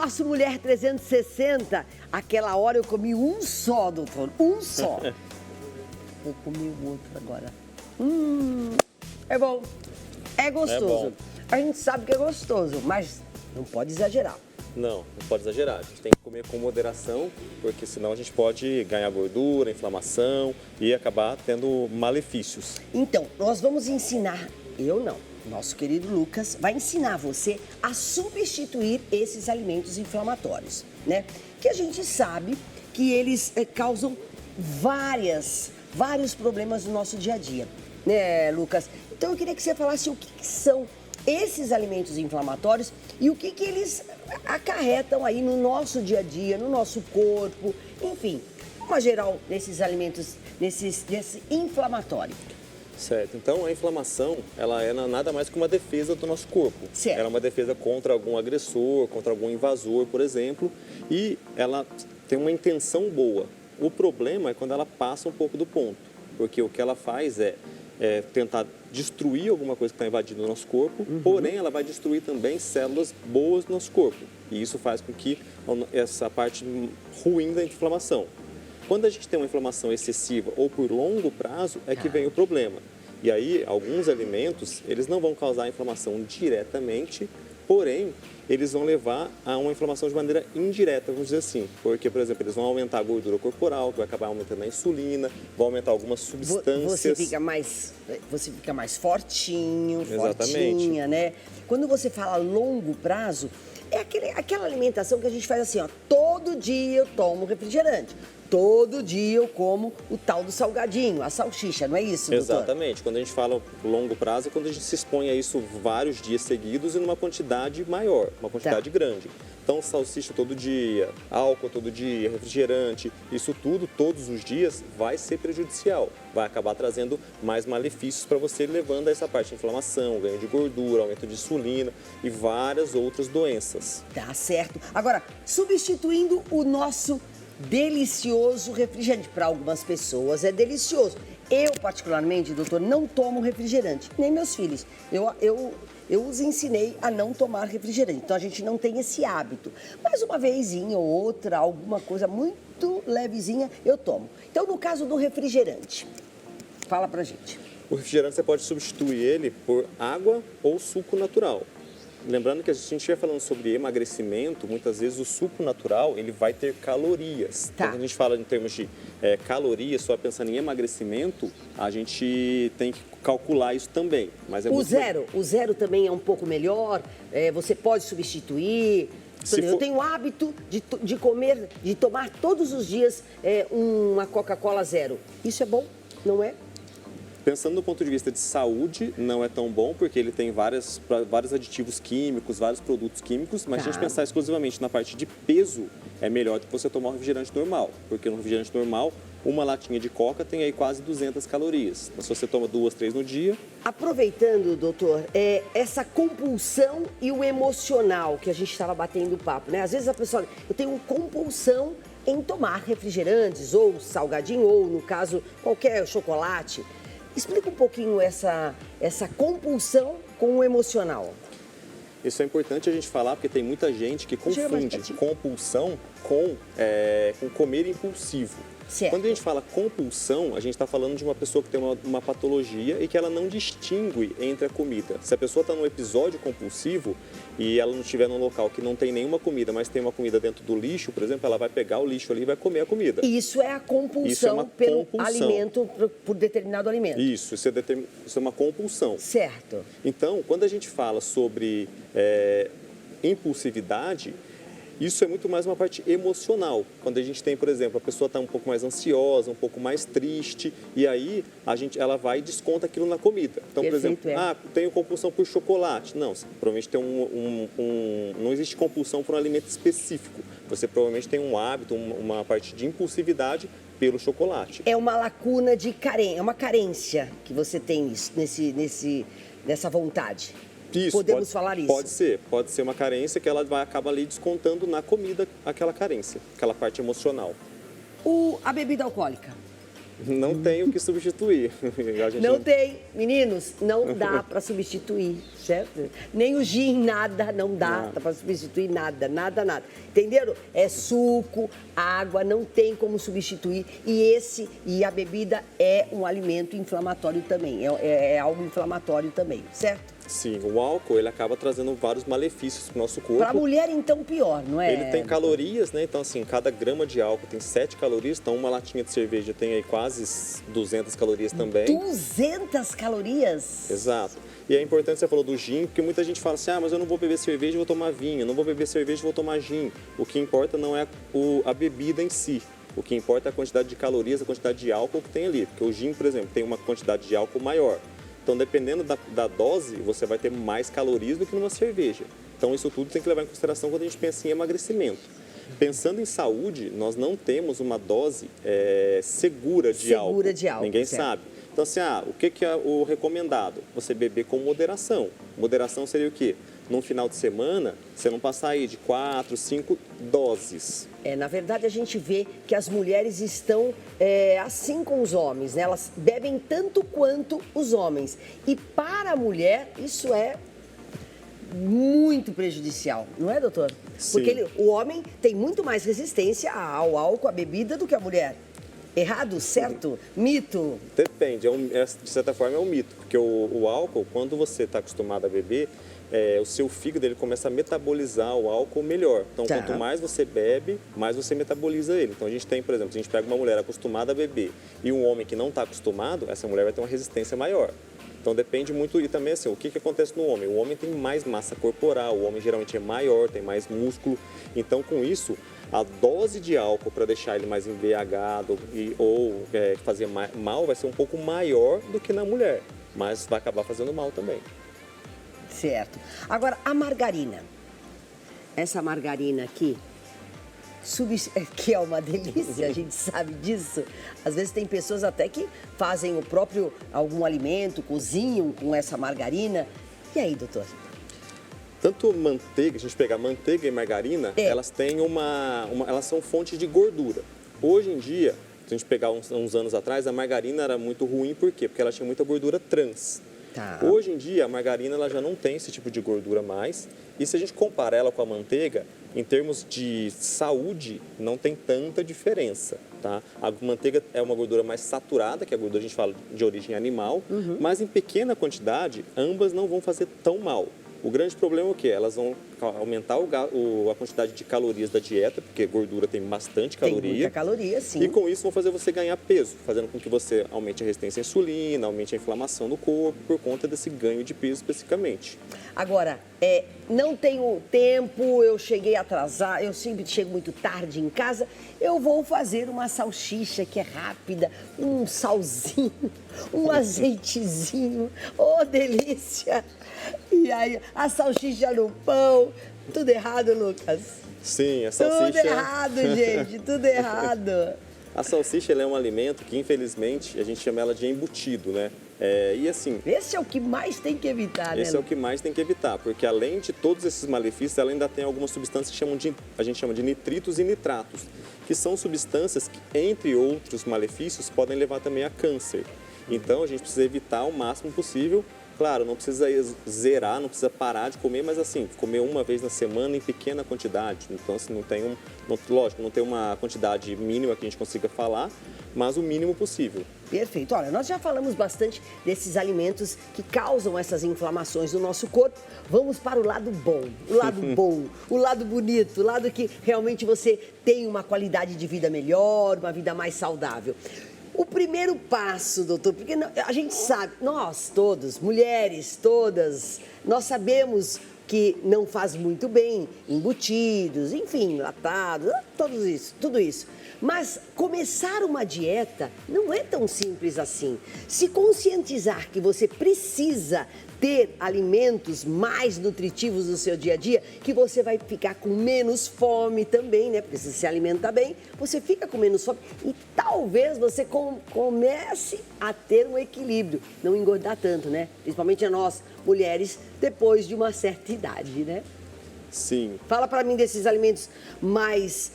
nosso Mulher 360, aquela hora eu comi um só, doutor, um só. Vou comer o outro agora. É bom, é gostoso. É bom. A gente sabe que é gostoso, mas não pode exagerar. Não pode exagerar. A gente tem que comer com moderação, porque senão a gente pode ganhar gordura, inflamação e acabar tendo malefícios. Então, nós vamos ensinar, eu não, nosso querido Lucas vai ensinar você a substituir esses alimentos inflamatórios, né? Que a gente sabe que eles causam vários problemas no nosso dia a dia, né, Lucas? Então eu queria que você falasse o que são esses alimentos inflamatórios e o que eles acarretam aí no nosso dia a dia, no nosso corpo, enfim, uma geral nesses alimentos, desse inflamatório. Certo. Então, a inflamação, ela é nada mais que uma defesa do nosso corpo. Certo. Ela é uma defesa contra algum agressor, contra algum invasor, por exemplo, e ela tem uma intenção boa. O problema é quando ela passa um pouco do ponto, porque o que ela faz é tentar destruir alguma coisa que está invadindo o nosso corpo, porém ela vai destruir também células boas do nosso corpo. E isso faz com que essa parte ruim da inflamação. Quando a gente tem uma inflamação excessiva ou por longo prazo, é que vem o problema. E aí, alguns alimentos, eles não vão causar inflamação diretamente, porém, eles vão levar a uma inflamação de maneira indireta, vamos dizer assim. Porque, por exemplo, eles vão aumentar a gordura corporal, que vai acabar aumentando a insulina, vão aumentar algumas substâncias. Você fica mais fortinho, Exatamente. Fortinha, né? Quando você fala longo prazo, é aquela alimentação que a gente faz assim, ó, todo dia eu tomo refrigerante. Todo dia eu como o tal do salgadinho, a salsicha, não é isso, doutor? Exatamente. Quando a gente fala longo prazo, é quando a gente se expõe a isso vários dias seguidos e numa quantidade maior, uma quantidade grande. Então, salsicha todo dia, álcool todo dia, refrigerante, isso tudo, todos os dias, vai ser prejudicial. Vai acabar trazendo mais malefícios para você, levando a essa parte de inflamação, ganho de gordura, aumento de insulina e várias outras doenças. Tá certo. Agora, substituindo o nosso delicioso refrigerante. Para algumas pessoas é delicioso. Eu, particularmente, doutor, não tomo refrigerante, nem meus filhos. Eu os ensinei a não tomar refrigerante, então a gente não tem esse hábito. Mas uma vezinha ou outra, alguma coisa muito levezinha, eu tomo. Então, no caso do refrigerante, fala pra gente. O refrigerante você pode substituir ele por água ou suco natural. Lembrando que a gente estiver falando sobre emagrecimento, muitas vezes o suco natural ele vai ter calorias. Tá. Quando a gente fala em termos de calorias, só pensando em emagrecimento, a gente tem que calcular isso também. Mas O zero também é um pouco melhor, você pode substituir. Eu tenho o hábito de tomar todos os dias uma Coca-Cola zero. Isso é bom, não é? Pensando do ponto de vista de saúde, não é tão bom, porque ele tem vários aditivos químicos, vários produtos químicos, mas se a gente pensar exclusivamente na parte de peso, é melhor do que você tomar um refrigerante normal, porque no refrigerante normal, uma latinha de Coca tem aí quase 200 calorias. Mas se você toma 2, 3 no dia... Aproveitando, doutor, essa compulsão e o emocional que a gente estava batendo papo, né? Às vezes a pessoa, eu tenho compulsão em tomar refrigerantes, ou salgadinho, ou no caso, qualquer chocolate. Explica um pouquinho essa compulsão com o emocional. Isso é importante a gente falar, porque tem muita gente que confunde compulsão com comer impulsivo. Certo. Quando a gente fala compulsão, a gente está falando de uma pessoa que tem uma patologia e que ela não distingue entre a comida. Se a pessoa está num episódio compulsivo e ela não estiver num local que não tem nenhuma comida, mas tem uma comida dentro do lixo, por exemplo, ela vai pegar o lixo ali e vai comer a comida. Isso é a compulsão pelo alimento, por determinado alimento. Isso é uma compulsão. Certo. Então, quando a gente fala sobre impulsividade, isso é muito mais uma parte emocional. Quando a gente tem, por exemplo, a pessoa está um pouco mais ansiosa, um pouco mais triste, e aí ela vai e desconta aquilo na comida. Então, por exemplo, tenho compulsão por chocolate. Não, você provavelmente tem não existe compulsão por um alimento específico. Você provavelmente tem um hábito, uma parte de impulsividade pelo chocolate. É uma lacuna de carência, é uma carência que você tem nessa vontade. Isso, podemos falar isso? Pode ser uma carência que ela acaba ali descontando na comida aquela carência, aquela parte emocional. A bebida alcoólica? Não tem o que substituir. Não tem. Meninos, não dá para substituir, certo? Nem o gin, nada, não dá para substituir nada, nada, nada. Entenderam? É suco, água, não tem como substituir. E a bebida é um alimento inflamatório também, é algo inflamatório também, certo? Sim, o álcool ele acaba trazendo vários malefícios para o nosso corpo. Para a mulher, então, pior, não é? Ele tem calorias, né? Então, assim, cada grama de álcool tem 7 calorias. Então, uma latinha de cerveja tem aí quase 200 calorias também. 200 calorias? Exato. E é importante você falou do gin, porque muita gente fala assim, mas eu não vou beber cerveja, vou tomar vinho. Eu não vou beber cerveja, vou tomar gin. O que importa não é a bebida em si. O que importa é a quantidade de calorias, a quantidade de álcool que tem ali. Porque o gin, por exemplo, tem uma quantidade de álcool maior. Então, dependendo da dose, você vai ter mais calorias do que numa cerveja. Então, isso tudo tem que levar em consideração quando a gente pensa em emagrecimento. Pensando em saúde, nós não temos uma dose segura de álcool. Segura de álcool. Ninguém certo. sabe. Então, assim, o que é o recomendado? Você beber com moderação. Moderação seria o quê? Num final de semana, você não passar aí de 4, 5 doses. Na verdade, a gente vê que as mulheres estão assim com os homens, né? Elas bebem tanto quanto os homens. E para a mulher, isso é muito prejudicial, não é, doutor? Sim. Porque o homem tem muito mais resistência ao álcool, à bebida, do que a mulher. Errado? Certo? Mito? Depende. De certa forma, é um mito. Porque o álcool, quando você está acostumado a beber, o seu fígado ele começa a metabolizar o álcool melhor. Então, quanto mais você bebe, mais você metaboliza ele. Então, a gente tem, por exemplo, se a gente pega uma mulher acostumada a beber e um homem que não está acostumado, essa mulher vai ter uma resistência maior. Então, depende muito. E também, assim, o que acontece no homem? O homem tem mais massa corporal, o homem geralmente é maior, tem mais músculo. Então, com isso, a dose de álcool para deixar ele mais embriagado ou fazer mal vai ser um pouco maior do que na mulher. Mas vai acabar fazendo mal também. Certo. Agora, a margarina. Essa margarina aqui, que é uma delícia, a gente sabe disso. Às vezes tem pessoas até que fazem algum alimento, cozinham com essa margarina. E aí, doutor? Tanto manteiga, a gente pegar manteiga e margarina, elas têm elas são fontes de gordura. Hoje em dia, se a gente pegar uns anos atrás, a margarina era muito ruim, por quê? Porque ela tinha muita gordura trans. Hoje em dia, a margarina ela já não tem esse tipo de gordura mais. E se a gente comparar ela com a manteiga, em termos de saúde, não tem tanta diferença, tá? A manteiga é uma gordura mais saturada, que é a gordura a gente fala de origem animal, mas em pequena quantidade, ambas não vão fazer tão mal. O grande problema é o quê? Elas vão aumentar a quantidade de calorias da dieta, porque gordura tem bastante caloria. Tem muita caloria, sim. E com isso vão fazer você ganhar peso, fazendo com que você aumente a resistência à insulina, aumente a inflamação do corpo, por conta desse ganho de peso especificamente. Agora, não tenho tempo, eu cheguei atrasado, eu sempre chego muito tarde em casa, eu vou fazer uma salsicha que é rápida, um salzinho, um azeitezinho, delícia! E aí, a salsicha no pão, tudo errado, Lucas? Sim, a salsicha... Tudo errado, gente, tudo errado. A salsicha ela é um alimento que, infelizmente, a gente chama ela de embutido, né? E assim... Esse é o que mais tem que evitar, né? Esse é o que mais tem que evitar, porque além de todos esses malefícios, ela ainda tem algumas substâncias que a gente chama de nitritos e nitratos, que são substâncias que, entre outros malefícios, podem levar também a câncer. Então, a gente precisa evitar o máximo possível. Claro, não precisa zerar, não precisa parar de comer, mas assim, comer uma vez na semana em pequena quantidade. Então, assim, lógico, não tem uma quantidade mínima que a gente consiga falar, mas o mínimo possível. Perfeito. Olha, nós já falamos bastante desses alimentos que causam essas inflamações no nosso corpo. Vamos para o lado bom, o lado bonito, o lado que realmente você tem uma qualidade de vida melhor, uma vida mais saudável. O primeiro passo, doutor, porque a gente sabe, nós todos, mulheres todas, nós sabemos que não faz muito bem embutidos, enfim, enlatados, tudo isso. Mas começar uma dieta não é tão simples assim. Se conscientizar que você precisa ter alimentos mais nutritivos no seu dia a dia, que você vai ficar com menos fome também, né? Porque se se alimenta bem, você fica com menos fome e talvez você comece a ter um equilíbrio, não engordar tanto, né? Principalmente a nós, mulheres, depois de uma certa idade, né? Sim. Fala para mim desses alimentos mais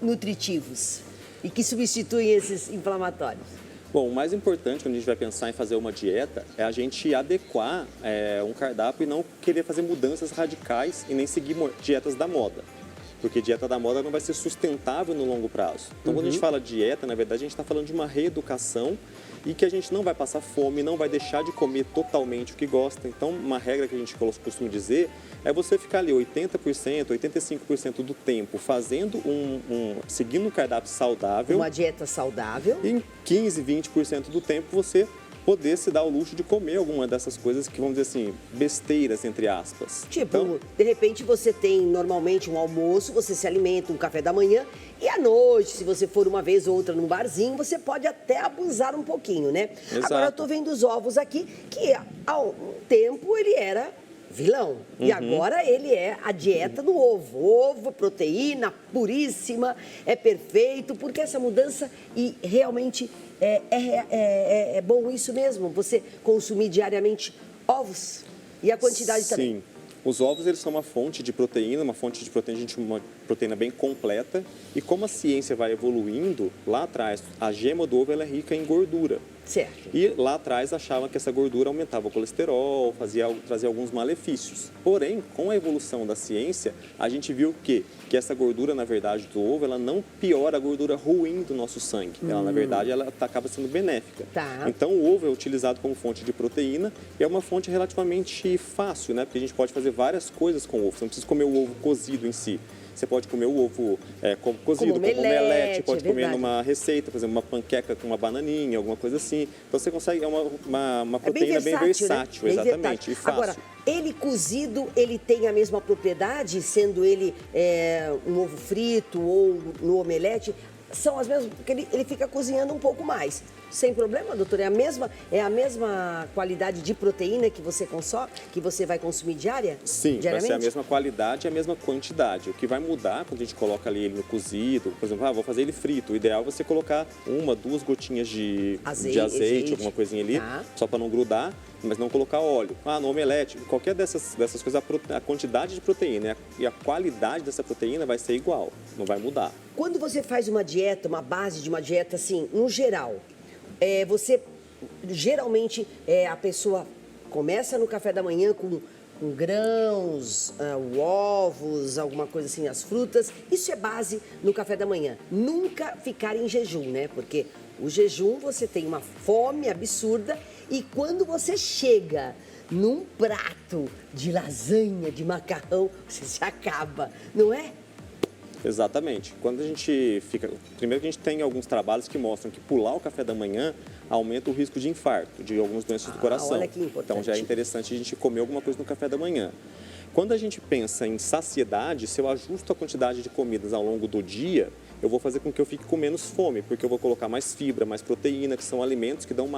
nutritivos. e que substituem esses inflamatórios? Bom, o mais importante quando a gente vai pensar em fazer uma dieta é a gente adequar um cardápio e não querer fazer mudanças radicais e nem seguir dietas da moda. Porque dieta da moda não vai ser sustentável no longo prazo. Então, quando a gente fala dieta, na verdade, a gente está falando de uma reeducação e que a gente não vai passar fome, não vai deixar de comer totalmente o que gosta. Então, uma regra que a gente costuma dizer é você ficar ali 80%, 85% do tempo fazendo seguindo um cardápio saudável. Uma dieta saudável. E em 15, 20% do tempo você poder se dar o luxo de comer alguma dessas coisas que, vamos dizer assim, besteiras, entre aspas. Tipo, então, de repente você tem normalmente um almoço, você se alimenta, um café da manhã, e à noite, se você for uma vez ou outra num barzinho, você pode até abusar um pouquinho, né? Exato. Agora eu tô vendo os ovos aqui, que há um tempo ele era vilão. E agora ele é a dieta do ovo. Ovo, proteína puríssima, é perfeito, porque essa mudança e realmente é bom isso mesmo, você consumir diariamente ovos e a quantidade também. Sim. Os ovos, eles são uma fonte de proteína, uma proteína bem completa. E como a ciência vai evoluindo, lá atrás, a gema do ovo ela é rica em gordura. Certo. E lá atrás achavam que essa gordura aumentava o colesterol, trazia alguns malefícios. Porém, com a evolução da ciência, a gente viu que essa gordura, na verdade, do ovo, ela não piora a gordura ruim do nosso sangue. Ela, na verdade, ela acaba sendo benéfica. Tá. Então, o ovo é utilizado como fonte de proteína e é uma fonte relativamente fácil, né? Porque a gente pode fazer várias coisas com o ovo. Você não precisa comer o ovo cozido em si. Você pode comer o ovo cozido, como omelete, pode comer numa receita, por exemplo, uma panqueca com uma bananinha, alguma coisa assim. Então você consegue, é uma proteína bem versátil, né? Exatamente, e fácil. Agora, ele cozido, ele tem a mesma propriedade, sendo ele um ovo frito ou no omelete? São as mesmas, porque ele fica cozinhando um pouco mais. Sem problema, doutor? É a mesma qualidade de proteína que você consome, que você vai consumir Sim, diariamente? vai ser a mesma qualidade e a mesma quantidade. O que vai mudar quando a gente coloca ali ele no cozido, por exemplo, vou fazer ele frito. O ideal é você colocar 1, 2 gotinhas de azeite, alguma coisinha ali, só para não grudar, mas não colocar óleo. No omelete, qualquer dessas coisas, a quantidade de proteína e a qualidade dessa proteína vai ser igual, não vai mudar. Quando você faz uma dieta, uma base de uma dieta, assim, no geral, você, geralmente, a pessoa começa no café da manhã com grãos, ovos, alguma coisa assim, as frutas. Isso é base no café da manhã. Nunca ficar em jejum, né? Porque o jejum, você tem uma fome absurda e quando você chega num prato de lasanha, de macarrão, você se acaba, não é? Exatamente. Quando a gente fica... Primeiro que a gente tem alguns trabalhos que mostram que pular o café da manhã aumenta o risco de infarto, de algumas doenças do coração. Olha que importante. Então já é interessante a gente comer alguma coisa no café da manhã. Quando a gente pensa em saciedade, se eu ajusto a quantidade de comidas ao longo do dia, eu vou fazer com que eu fique com menos fome, porque eu vou colocar mais fibra, mais proteína, que são alimentos que dão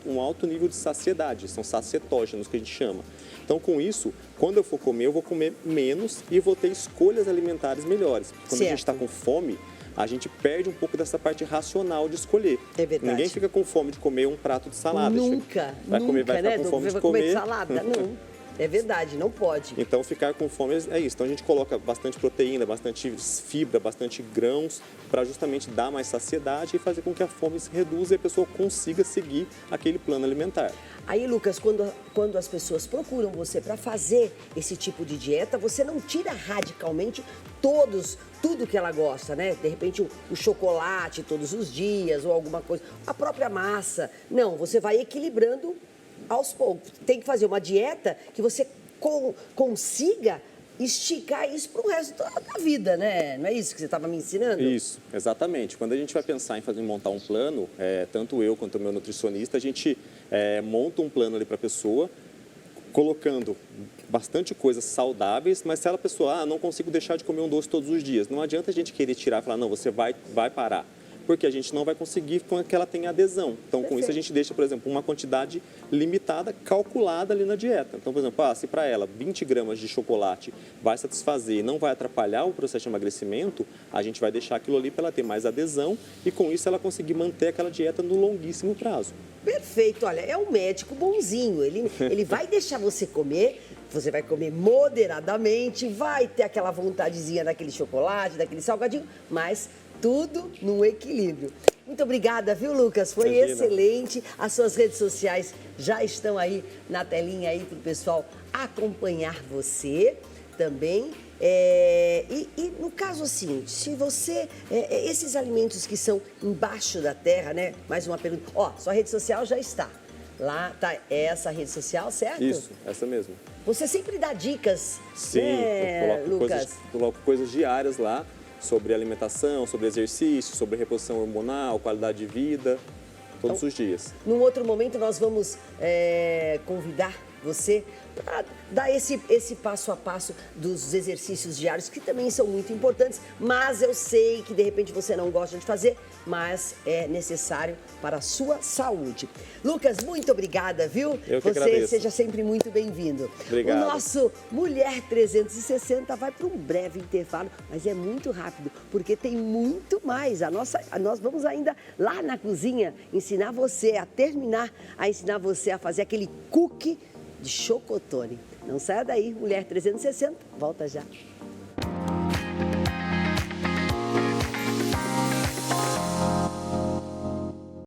um alto nível de saciedade, são sacietógenos que a gente chama. Então, com isso, quando eu for comer, eu vou comer menos e vou ter escolhas alimentares melhores. Quando a gente está com fome, a gente perde um pouco dessa parte racional de escolher. É verdade. Ninguém fica com fome de comer um prato de salada. Nunca, vai ficar né? com fome de vai comer salada? Não. É verdade, não pode. Então, ficar com fome é isso. Então, a gente coloca bastante proteína, bastante fibra, bastante grãos, para justamente dar mais saciedade e fazer com que a fome se reduza e a pessoa consiga seguir aquele plano alimentar. Aí, Lucas, quando as pessoas procuram você para fazer esse tipo de dieta, você não tira radicalmente tudo que ela gosta, né? De repente, o chocolate todos os dias ou alguma coisa, a própria massa. Não, você vai equilibrando aos poucos. Tem que fazer uma dieta que você consiga esticar isso para o resto da vida, né? Não é isso que você estava me ensinando? Isso, exatamente. Quando a gente vai pensar em montar um plano, tanto eu quanto o meu nutricionista, a gente monta um plano ali para a pessoa, colocando bastante coisas saudáveis, mas se a pessoa, não consigo deixar de comer um doce todos os dias, não adianta a gente querer tirar e falar, não, você vai parar. Porque a gente não vai conseguir com que ela tenha adesão. Então, com isso, a gente deixa, por exemplo, uma quantidade limitada, calculada ali na dieta. Então, por exemplo, se para ela 20 gramas de chocolate vai satisfazer e não vai atrapalhar o processo de emagrecimento, a gente vai deixar aquilo ali para ela ter mais adesão e, com isso, ela conseguir manter aquela dieta no longuíssimo prazo. Perfeito. Olha, é um médico bonzinho. Ele vai deixar você comer, você vai comer moderadamente, vai ter aquela vontadezinha daquele chocolate, daquele salgadinho, mas Tudo no equilíbrio. Muito obrigada, viu, Lucas? Foi Imagina. excelente. As suas redes sociais já estão aí na telinha aí para o pessoal acompanhar você também. E no caso assim, se você... esses alimentos que são embaixo da terra, né? Mais uma pergunta. Ó, sua rede social já está. Lá tá essa rede social, certo? Isso, essa mesmo. Você sempre dá dicas, Sim, né, eu Lucas? coloco coisas diárias lá sobre alimentação, sobre exercício, sobre reposição hormonal, qualidade de vida, todos os dias. Num outro momento nós vamos convidar você para dar esse passo a passo dos exercícios diários, que também são muito importantes, mas eu sei que de repente você não gosta de fazer, mas é necessário para a sua saúde. Lucas, muito obrigada, viu? Eu que Você agradeço. seja sempre muito bem-vindo. Obrigado. O nosso Mulher 360 vai para um breve intervalo, mas é muito rápido, porque tem muito mais. Nós vamos ainda lá na cozinha ensinar você a ensinar você a fazer aquele cookie de chocotone. Não saia daí, Mulher 360, volta já.